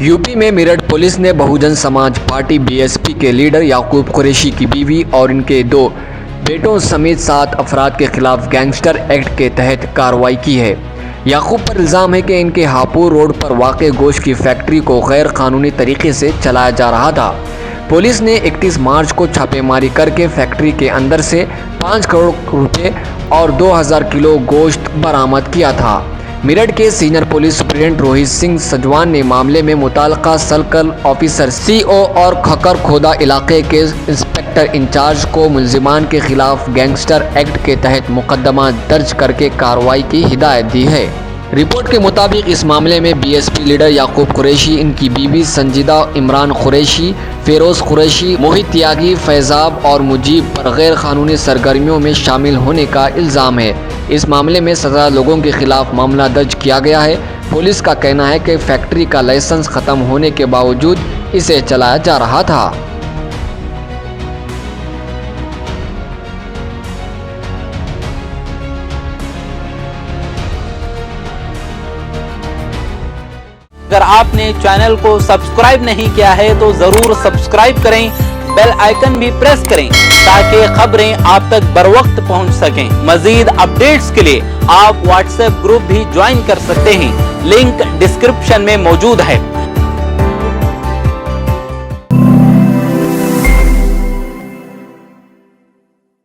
UP में Meerut police ने Bahujan Samaj party BSP के लीडर याकूब कुरैशी की बीवी और इनके 2 बेटों समेत 7 अफराद के खिलाफ गैंगस्टर एक्ट के तहत कार्रवाई की है। याकूब पर इल्ज़ाम है कि इनके हापुर रोड पर वाक़ गोश्त की फैक्ट्री को गैर कानूनी तरीके से चलाया जा रहा था। पुलिस ने 31 मार्च को छापेमारी करके फैक्ट्री के अंदर से 5 करोड़ रुपए और 2000 किलो गोश्त बरामद किया था। मेरठ के senior police superintendent Rohit Singh Sajwan ने मामले में मुताल्लिका सर्कल ऑफिसर सीओ और खकर खोदा इलाके के इंस्पेक्टर इंचार्ज को मुल्जिमान के खिलाफ गैंगस्टर एक्ट के तहत मुकदमा दर्ज करके कार्रवाई की हिदायत दी है। रिपोर्ट के मुताबिक इस मामले में बीएसपी लीडर याकूब कुरैशी, इनकी बीवी संजीदा, इमरान कुरैशी, फेरोज कुरैशी, मोहित त्यागी, फैजाब और मुजीब पर गैर कानूनी सरगर्मियों में शामिल होने का इल्ज़ाम है। इस मामले में 17 लोगों के खिलाफ मामला दर्ज किया गया है। पुलिस का कहना है कि फैक्ट्री का लाइसेंस खत्म होने के बावजूद इसे चलाया जा रहा था। अगर आपने चैनल को सब्सक्राइब नहीं किया है तो जरूर सब्सक्राइब करें, बेल आइकन भी प्रेस करें ताकि खबरें आप तक बर वक्त पहुंच सकें। मजीद अपडेट्स के लिए आप व्हाट्सएप ग्रुप भी ज्वाइन कर सकते हैं, लिंक डिस्क्रिप्शन में मौजूद है।